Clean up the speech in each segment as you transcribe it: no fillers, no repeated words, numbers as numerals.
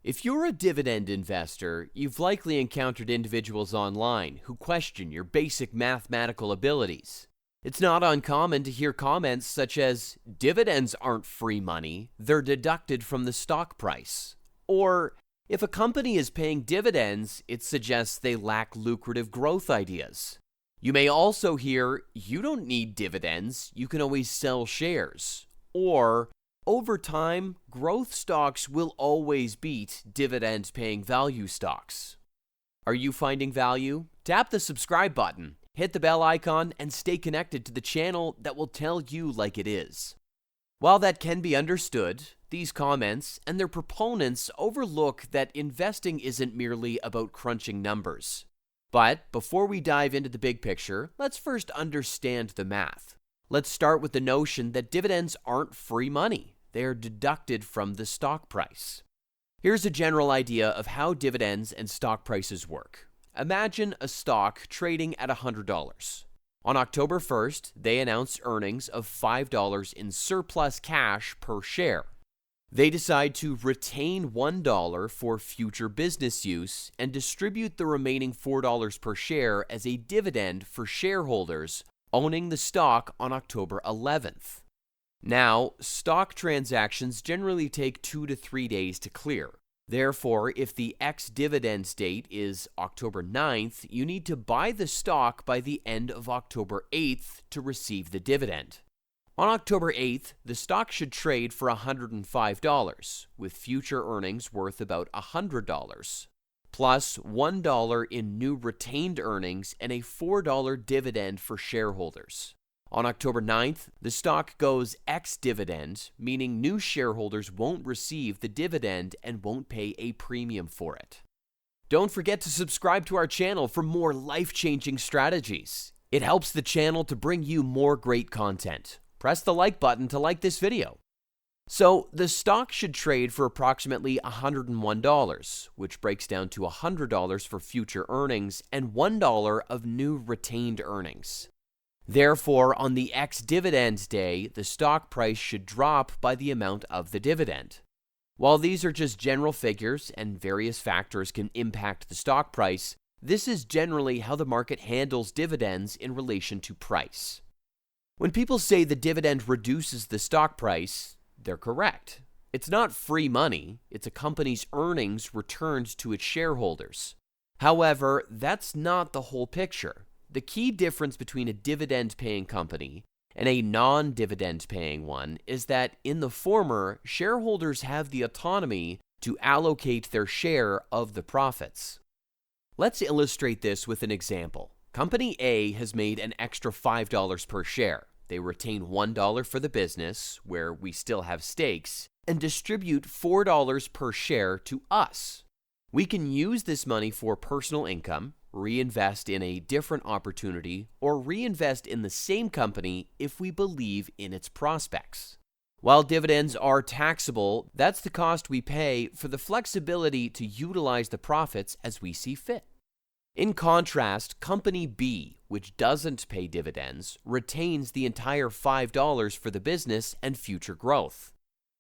If you're a dividend investor, you've likely encountered individuals online who question your basic mathematical abilities. It's not uncommon to hear comments such as, "Dividends aren't free money, they're deducted from the stock price." Or, "If a company is paying dividends, it suggests they lack lucrative growth ideas." You may also hear, "You don't need dividends, you can always sell shares." Or, "Over time, growth stocks will always beat dividend-paying value stocks." Are you finding value? Tap the subscribe button, hit the bell icon, and stay connected to the channel that will tell you like it is. While that can be understood, these comments and their proponents overlook that investing isn't merely about crunching numbers. But before we dive into the big picture, let's first understand the math. Let's start with the notion that dividends aren't free money. They are deducted from the stock price. Here's a general idea of how dividends and stock prices work. Imagine a stock trading at $100. On October 1st, they announced earnings of $5 in surplus cash per share. They decide to retain $1 for future business use and distribute the remaining $4 per share as a dividend for shareholders owning the stock on October 11th. Now, stock transactions generally take 2 to 3 days to clear. Therefore, if the ex-dividend date is October 9th, you need to buy the stock by the end of October 8th to receive the dividend. On October 8th, the stock should trade for $105, with future earnings worth about $100, plus $1 in new retained earnings and a $4 dividend for shareholders. On October 9th, the stock goes ex-dividend, meaning new shareholders won't receive the dividend and won't pay a premium for it. Don't forget to subscribe to our channel for more life-changing strategies. It helps the channel to bring you more great content. Press the like button to like this video. So, the stock should trade for approximately $101, which breaks down to $100 for future earnings and $1 of new retained earnings. Therefore, on the ex-dividend day, the stock price should drop by the amount of the dividend. While these are just general figures and various factors can impact the stock price, this is generally how the market handles dividends in relation to price. When people say the dividend reduces the stock price, they're correct. It's not free money, it's a company's earnings returned to its shareholders. However, that's not the whole picture. The key difference between a dividend-paying company and a non-dividend-paying one is that in the former, shareholders have the autonomy to allocate their share of the profits. Let's illustrate this with an example. Company A has made an extra $5 per share. They retain $1 for the business, where we still have stakes, and distribute $4 per share to us. We can use this money for personal income, reinvest in a different opportunity, or reinvest in the same company if we believe in its prospects. While dividends are taxable, that's the cost we pay for the flexibility to utilize the profits as we see fit. In contrast, Company B, which doesn't pay dividends, retains the entire $5 for the business and future growth.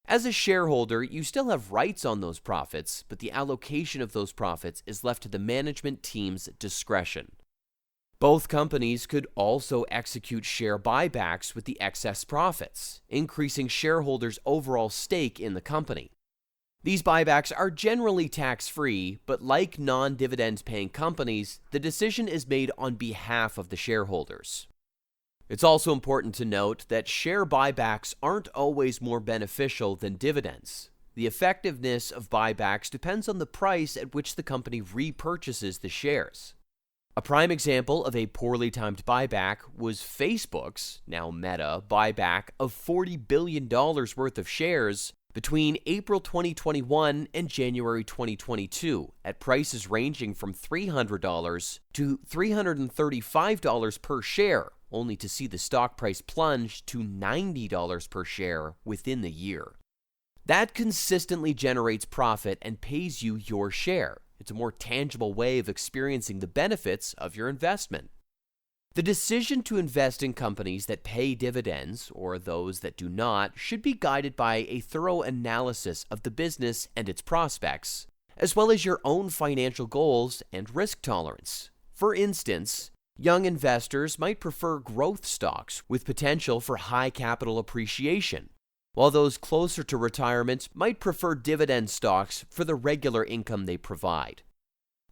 As a shareholder, you still have rights on those profits, but the allocation of those profits is left to the management team's discretion. Both companies could also execute share buybacks with the excess profits, increasing shareholders' overall stake in the company. These buybacks are generally tax-free, but like non-dividend paying companies, the decision is made on behalf of the shareholders. It's also important to note that share buybacks aren't always more beneficial than dividends. The effectiveness of buybacks depends on the price at which the company repurchases the shares. A prime example of a poorly timed buyback was Facebook's, now Meta, buyback of $40 billion worth of shares between April 2021 and January 2022 at prices ranging from $300 to $335 per share, only to see the stock price plunge to $90 per share within the year. That consistently generates profit and pays you your share. It's a more tangible way of experiencing the benefits of your investment. The decision to invest in companies that pay dividends, or those that do not, should be guided by a thorough analysis of the business and its prospects, as well as your own financial goals and risk tolerance. For instance, young investors might prefer growth stocks with potential for high capital appreciation, while those closer to retirement might prefer dividend stocks for the regular income they provide.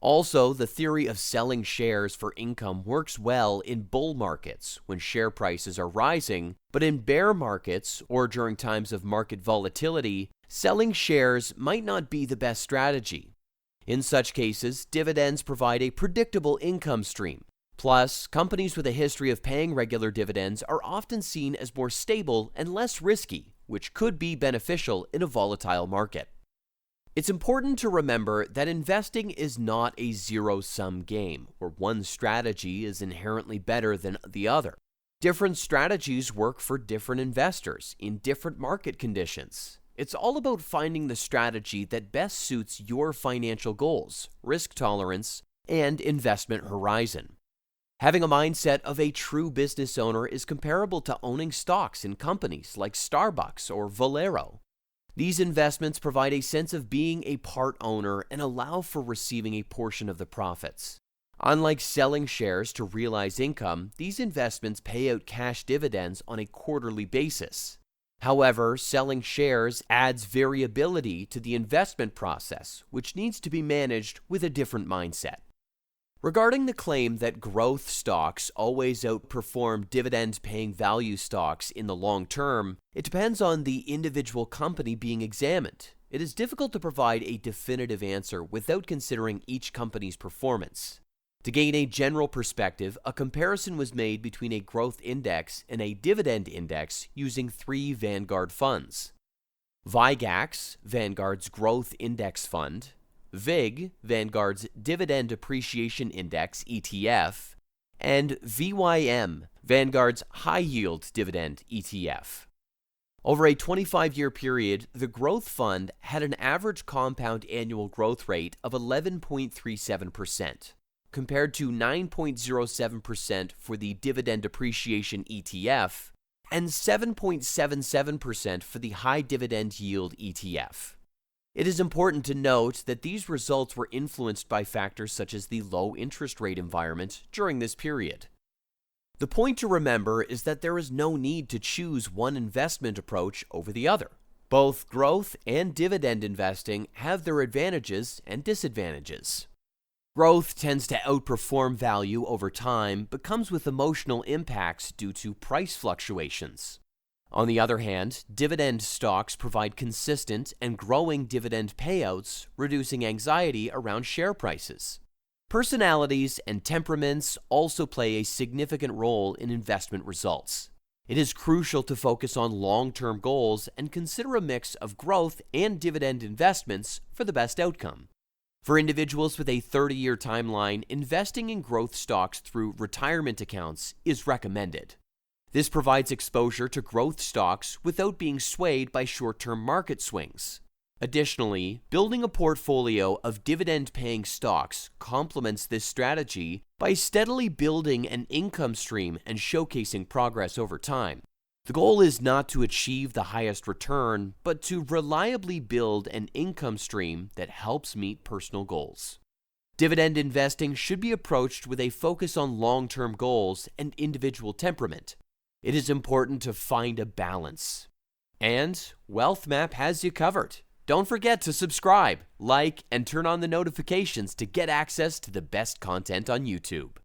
Also, the theory of selling shares for income works well in bull markets when share prices are rising, but in bear markets or during times of market volatility, selling shares might not be the best strategy. In such cases, dividends provide a predictable income stream. Plus, companies with a history of paying regular dividends are often seen as more stable and less risky, which could be beneficial in a volatile market. It's important to remember that investing is not a zero-sum game where one strategy is inherently better than the other. Different strategies work for different investors in different market conditions. It's all about finding the strategy that best suits your financial goals, risk tolerance, and investment horizon. Having a mindset of a true business owner is comparable to owning stocks in companies like Starbucks or Valero. These investments provide a sense of being a part owner and allow for receiving a portion of the profits. Unlike selling shares to realize income, these investments pay out cash dividends on a quarterly basis. However, selling shares adds variability to the investment process, which needs to be managed with a different mindset. Regarding the claim that growth stocks always outperform dividend-paying value stocks in the long term, it depends on the individual company being examined. It is difficult to provide a definitive answer without considering each company's performance. To gain a general perspective, a comparison was made between a growth index and a dividend index using 3 Vanguard funds: VIGAX, Vanguard's Growth Index Fund; VIG, Vanguard's Dividend Appreciation Index ETF, and VYM, Vanguard's High Yield Dividend ETF. Over a 25-year period, the Growth Fund had an average compound annual growth rate of 11.37%, compared to 9.07% for the Dividend Appreciation ETF and 7.77% for the High Dividend Yield ETF. It is important to note that these results were influenced by factors such as the low interest rate environment during this period. The point to remember is that there is no need to choose one investment approach over the other. Both growth and dividend investing have their advantages and disadvantages. Growth tends to outperform value over time, but comes with emotional impacts due to price fluctuations. On the other hand, dividend stocks provide consistent and growing dividend payouts, reducing anxiety around share prices. Personalities and temperaments also play a significant role in investment results. It is crucial to focus on long-term goals and consider a mix of growth and dividend investments for the best outcome. For individuals with a 30-year timeline, investing in growth stocks through retirement accounts is recommended. This provides exposure to growth stocks without being swayed by short-term market swings. Additionally, building a portfolio of dividend-paying stocks complements this strategy by steadily building an income stream and showcasing progress over time. The goal is not to achieve the highest return, but to reliably build an income stream that helps meet personal goals. Dividend investing should be approached with a focus on long-term goals and individual temperament. It is important to find a balance. And WealthMap has you covered. Don't forget to subscribe, like, and turn on the notifications to get access to the best content on YouTube.